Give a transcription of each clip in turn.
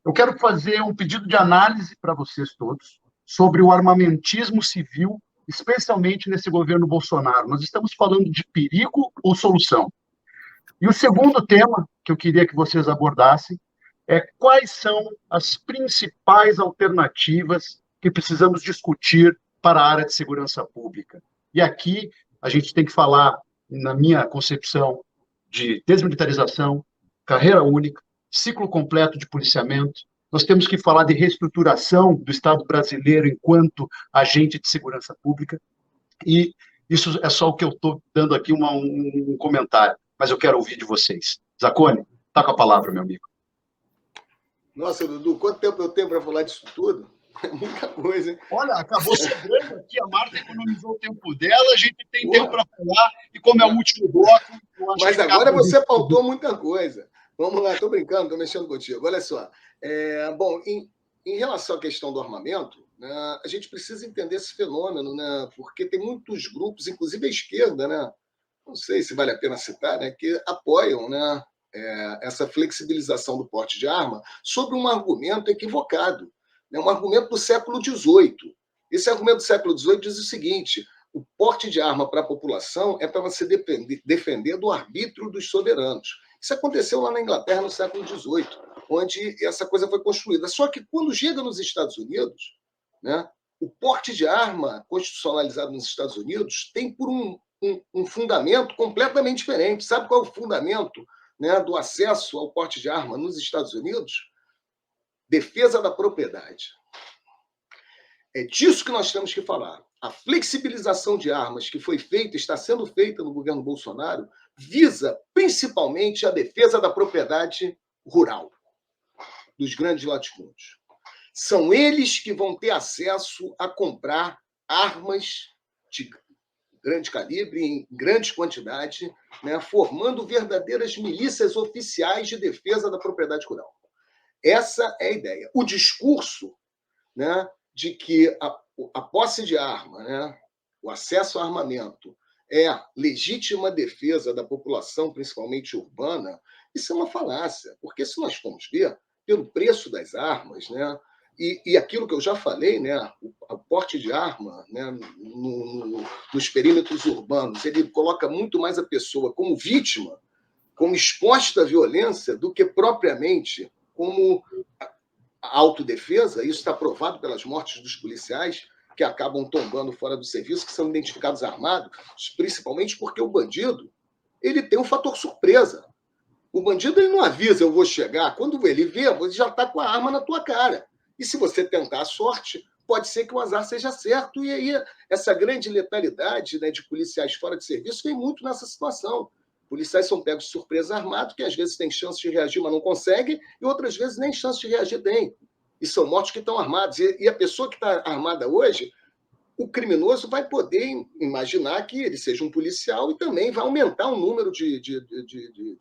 Eu quero fazer um pedido de análise para vocês todos sobre o armamentismo civil, especialmente nesse governo Bolsonaro. Nós estamos falando de perigo ou solução? E o segundo tema que eu queria que vocês abordassem é quais são as principais alternativas que precisamos discutir para a área de segurança pública. E aqui a gente tem que falar, na minha concepção, de desmilitarização, carreira única, ciclo completo de policiamento. Nós temos que falar de reestruturação do Estado brasileiro enquanto agente de segurança pública. E isso é só o que eu estou dando aqui um comentário, mas eu quero ouvir de vocês. Zacone, está com a palavra, meu amigo. Nossa, Dudu, quanto tempo eu tenho para falar disso tudo? É muita coisa, hein? Olha, acabou sobrando aqui, a Marta economizou o tempo dela, a gente tem tempo para falar, e como é o último bloco, eu acho Mas que agora você pautou muita coisa. Vamos lá, estou brincando, estou mexendo contigo. Olha só. Bom, em relação à questão do armamento, né, a gente precisa entender esse fenômeno, né, porque tem muitos grupos, inclusive a esquerda, né, não sei se vale a pena citar, né, que apoiam, né, essa flexibilização do porte de arma sobre um argumento equivocado, né, um argumento do século XVIII. Esse argumento do século XVIII diz o seguinte: o porte de arma para a população é para você defender do arbítrio dos soberanos. Isso aconteceu lá na Inglaterra no século XVIII, onde essa coisa foi construída. Só que quando chega nos Estados Unidos, né, o porte de arma constitucionalizado nos Estados Unidos tem por um fundamento completamente diferente. Sabe qual é o fundamento, né, do acesso ao porte de arma nos Estados Unidos? Defesa da propriedade. É disso que nós temos que falar. A flexibilização de armas que foi feita, está sendo feita no governo Bolsonaro, visa principalmente a defesa da propriedade rural, dos grandes latifúndios. São eles que vão ter acesso a comprar armas de grande calibre, em grande quantidade, né, formando verdadeiras milícias oficiais de defesa da propriedade rural. Essa é a ideia. O discurso, né, de que a posse de arma, né, o acesso ao armamento, é legítima defesa da população, principalmente urbana, isso é uma falácia, porque se nós formos ver, pelo preço das armas, né, e aquilo que eu já falei, né, o porte de arma, né, nos perímetros urbanos, ele coloca muito mais a pessoa como vítima, como exposta à violência, do que propriamente como a autodefesa. Isso está provado pelas mortes dos policiais que acabam tombando fora do serviço, que são identificados armados, principalmente porque o bandido ele tem um fator surpresa. O bandido ele não avisa, eu vou chegar. Quando ele vê, você já está com a arma na tua cara. E se você tentar a sorte, pode ser que o azar seja certo. E aí, essa grande letalidade, né, de policiais fora de serviço vem muito nessa situação. Policiais são pegos de surpresa armados, que às vezes têm chance de reagir, mas não conseguem, e outras vezes nem chance de reagir têm. E são mortos que estão armados. E a pessoa que está armada hoje, o criminoso vai poder imaginar que ele seja um policial e também vai aumentar o número de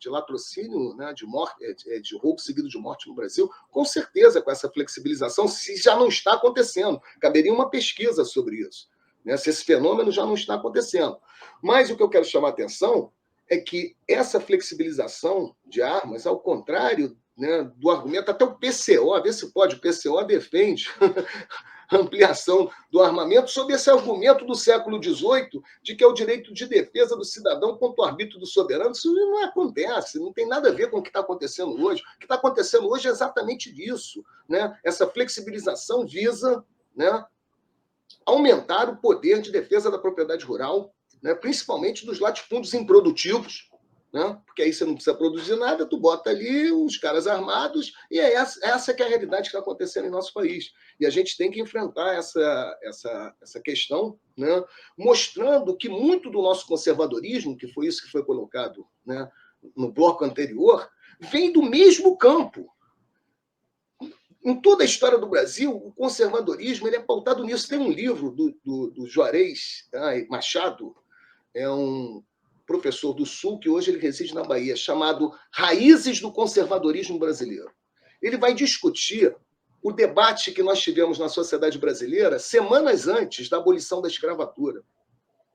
latrocínio, né, de morte, de roubo seguido de morte no Brasil, com certeza, com essa flexibilização, se já não está acontecendo. Caberia uma pesquisa sobre isso, né, se esse fenômeno já não está acontecendo. Mas o que eu quero chamar a atenção é que essa flexibilização de armas, ao contrário, né, do argumento, até o PCO, vê se pode, o PCO defende ampliação do armamento sob esse argumento do século XVIII de que é o direito de defesa do cidadão contra o arbítrio do soberano. Isso não acontece, não tem nada a ver com o que está acontecendo hoje. O que está acontecendo hoje é exatamente isso, né? Essa flexibilização visa, né, aumentar o poder de defesa da propriedade rural, né, principalmente dos latifúndios improdutivos, né? Porque aí você não precisa produzir nada, tu bota ali os caras armados, e é essa que é a realidade que está acontecendo em nosso país. E a gente tem que enfrentar essa questão, né, mostrando que muito do nosso conservadorismo, que foi isso que foi colocado, né, no bloco anterior, vem do mesmo campo. Em toda a história do Brasil, o conservadorismo ele é pautado nisso. Tem um livro do Juarez Machado, é um professor do Sul, que hoje ele reside na Bahia, chamado Raízes do Conservadorismo Brasileiro. Ele vai discutir o debate que nós tivemos na sociedade brasileira semanas antes da abolição da escravatura.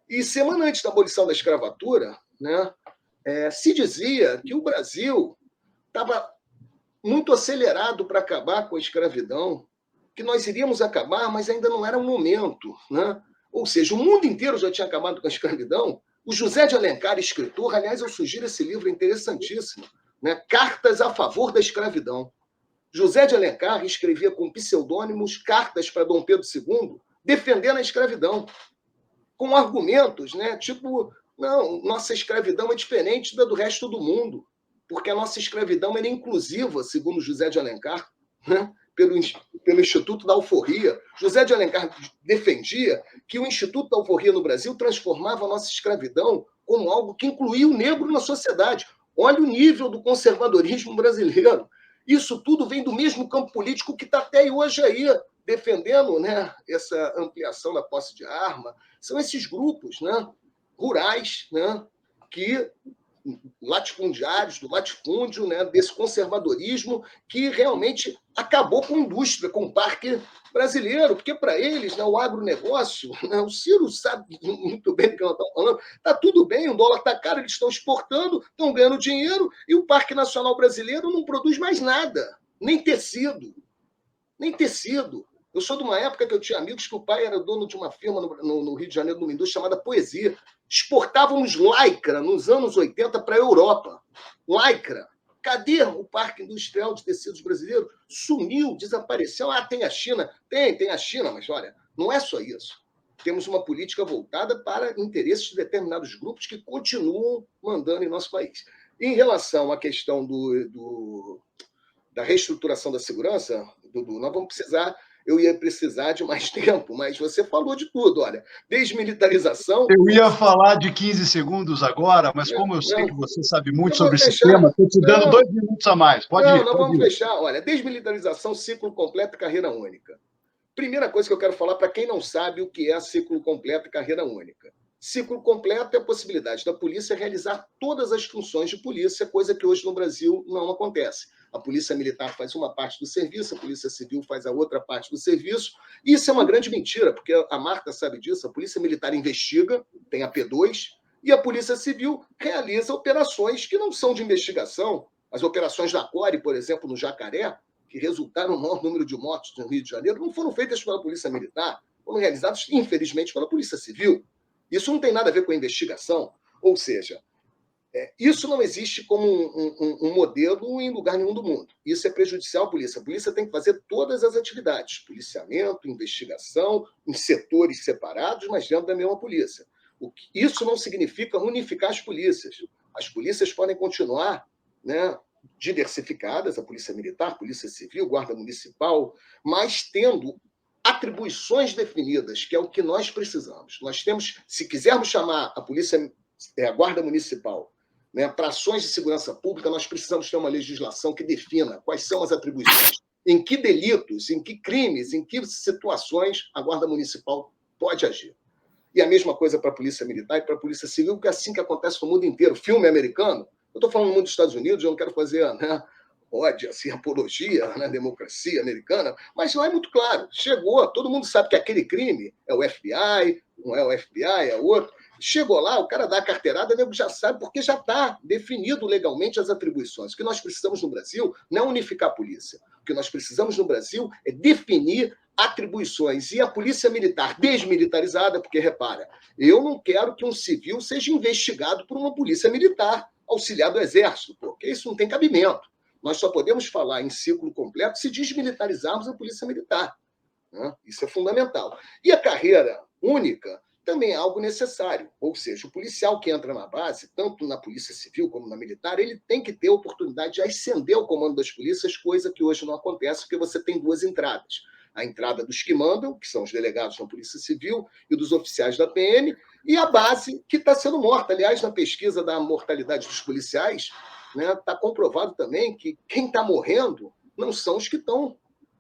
E semana antes da abolição da escravatura, né, se dizia que o Brasil estava muito acelerado para acabar com a escravidão, que nós iríamos acabar, mas ainda não era o momento, né? Ou seja, o mundo inteiro já tinha acabado com a escravidão. O José de Alencar, escritor, aliás, eu sugiro esse livro interessantíssimo, né? Cartas a favor da escravidão. José de Alencar escrevia com pseudônimos cartas para Dom Pedro II, defendendo a escravidão, com argumentos, né? Tipo, não, nossa escravidão é diferente da do resto do mundo, porque a nossa escravidão era inclusiva, segundo José de Alencar, né? pelo Instituto da Alforria. José de Alencar defendia que o Instituto da Alforria no Brasil transformava a nossa escravidão como algo que incluía o negro na sociedade. Olha o nível do conservadorismo brasileiro. Isso tudo vem do mesmo campo político que está até hoje aí, defendendo, né, essa ampliação da posse de arma. São esses grupos, né, rurais, né, que latifundiários, do latifúndio, né, desse conservadorismo que realmente acabou com a indústria, com o parque brasileiro, porque para eles, né, o agronegócio, né, o Ciro sabe muito bem do que nós estamos falando, está tudo bem, o dólar está caro, eles estão exportando, estão ganhando dinheiro, e o Parque Nacional Brasileiro não produz mais nada, nem tecido. Nem tecido. Eu sou de uma época que eu tinha amigos que o pai era dono de uma firma no Rio de Janeiro, numa indústria chamada Poesia. Exportávamos lycra nos anos 80 para a Europa. Lycra. Cadê o Parque Industrial de Tecidos Brasileiro? Sumiu, desapareceu. Ah, tem a China. Tem a China, mas olha, não é só isso. Temos uma política voltada para interesses de determinados grupos que continuam mandando em nosso país. Em relação à questão da reestruturação da segurança, Dudu, nós vamos precisar, eu ia precisar de mais tempo, mas você falou de tudo, olha, desmilitarização... Eu ia falar de 15 segundos agora, mas como eu sei que você sabe muito sobre esse tema, estou te dando 2 minutos a mais. Pode ir. Não, vamos fechar. Olha, desmilitarização, ciclo completo e carreira única. Primeira coisa que eu quero falar para quem não sabe o que é ciclo completo e carreira única. Ciclo completo é a possibilidade da polícia realizar todas as funções de polícia, coisa que hoje no Brasil não acontece. A polícia militar faz uma parte do serviço, a polícia civil faz a outra parte do serviço. E isso é uma grande mentira, porque a Marta sabe disso. A polícia militar investiga, tem a P2, e a polícia civil realiza operações que não são de investigação. As operações da CORE, por exemplo, no Jacaré, que resultaram no maior número de mortos no Rio de Janeiro, não foram feitas pela polícia militar, foram realizadas, infelizmente, pela polícia civil. Isso não tem nada a ver com a investigação. Ou seja, isso não existe como um modelo em lugar nenhum do mundo. Isso é prejudicial à polícia. A polícia tem que fazer todas as atividades, policiamento, investigação, em setores separados, mas dentro da mesma polícia. Isso não significa unificar as polícias. As polícias podem continuar, né, diversificadas, a polícia militar, a polícia civil, guarda municipal, mas tendo atribuições definidas, que é o que nós precisamos. Nós temos, se quisermos chamar a guarda municipal, né, para ações de segurança pública, nós precisamos ter uma legislação que defina quais são as atribuições, em que delitos, em que crimes, em que situações a guarda municipal pode agir. E a mesma coisa para a polícia militar e para a polícia civil, que é assim que acontece no mundo inteiro. Filme americano, eu estou falando no mundo dos Estados Unidos, eu não quero fazer, né, ódio, assim, apologia na democracia americana, mas lá é muito claro. Chegou, todo mundo sabe que aquele crime é o FBI, não é o FBI, é outro. Chegou lá, o cara dá a carteirada, o nego já sabe, porque já está definido legalmente as atribuições. O que nós precisamos no Brasil não é unificar a polícia. O que nós precisamos no Brasil é definir atribuições. E a polícia militar desmilitarizada, porque, repara, eu não quero que um civil seja investigado por uma polícia militar auxiliar do Exército, porque isso não tem cabimento. Nós só podemos falar em ciclo completo se desmilitarizarmos a polícia militar, né? Isso é fundamental. E a carreira única também é algo necessário. Ou seja, o policial que entra na base, tanto na polícia civil como na militar, ele tem que ter a oportunidade de ascender ao comando das polícias, coisa que hoje não acontece, porque você tem 2 entradas. A entrada dos que mandam, que são os delegados da Polícia Civil, e dos oficiais da PM, e a base que está sendo morta. Aliás, na pesquisa da mortalidade dos policiais, né, está comprovado também que quem está morrendo não são os que estão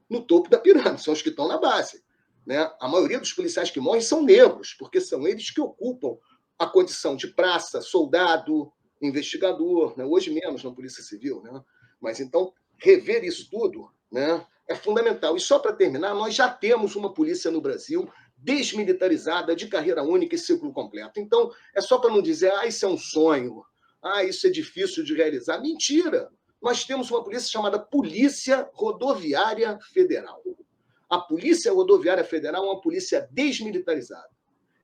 no topo da pirâmide, são os que estão na base. Né? A maioria dos policiais que morrem são negros, porque são eles que ocupam a condição de praça, soldado, investigador, né? Hoje menos na Polícia Civil. Né? Mas então, rever isso tudo, né, é fundamental. E só para terminar, nós já temos uma polícia no Brasil desmilitarizada, de carreira única e ciclo completo. Então, é só para não dizer, isso é um sonho, isso é difícil de realizar. Mentira! nós temos uma polícia chamada Polícia Rodoviária Federal. A Polícia Rodoviária Federal é uma polícia desmilitarizada.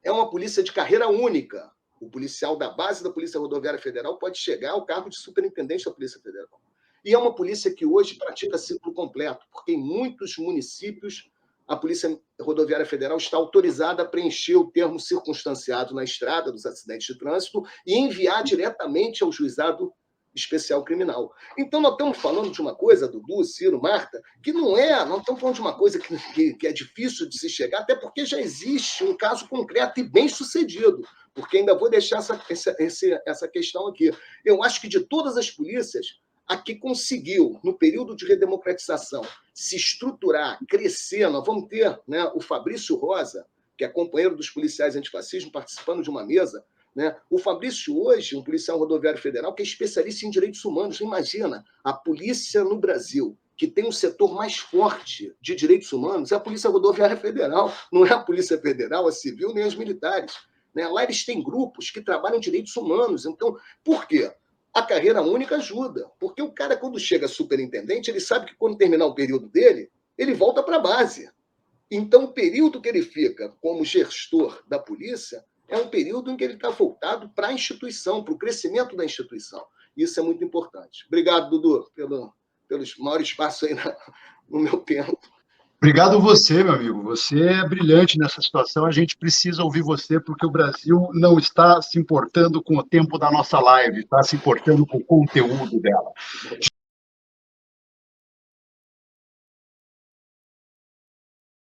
É uma polícia de carreira única. O policial da base da Polícia Rodoviária Federal pode chegar ao cargo de superintendente da Polícia Federal. E é uma polícia que hoje pratica ciclo completo, porque em muitos municípios a Polícia Rodoviária Federal está autorizada a preencher o termo circunstanciado na estrada dos acidentes de trânsito e enviar diretamente ao juizado especial criminal. Então, nós estamos falando de uma coisa, Dudu, Ciro, Marta, que não estamos falando de uma coisa que é difícil de se chegar, até porque já existe um caso concreto e bem sucedido, porque ainda vou deixar essa questão aqui. Eu acho que de todas as polícias, a que conseguiu, no período de redemocratização, se estruturar, crescer, nós vamos ter, né, o Fabrício Rosa, que é companheiro dos policiais antifascismo, participando de uma mesa, né? O Fabrício hoje, um policial rodoviário federal, que é especialista em direitos humanos. Imagina, a polícia no Brasil, que tem um setor mais forte de direitos humanos, é a Polícia Rodoviária Federal, não é a Polícia Federal, a civil, nem as militares. Né? Lá eles têm grupos que trabalham direitos humanos. Então, por quê? A carreira única ajuda, porque o cara, quando chega superintendente, ele sabe que quando terminar o período dele, ele volta para a base. Então, o período que ele fica como gestor da polícia é um período em que ele está voltado para a instituição, para o crescimento da instituição. Isso é muito importante. Obrigado, Dudu, pelo maior espaço aí no meu tempo. Obrigado você, meu amigo. Você é brilhante nessa situação. A gente precisa ouvir você, porque o Brasil não está se importando com o tempo da nossa live, está se importando com o conteúdo dela.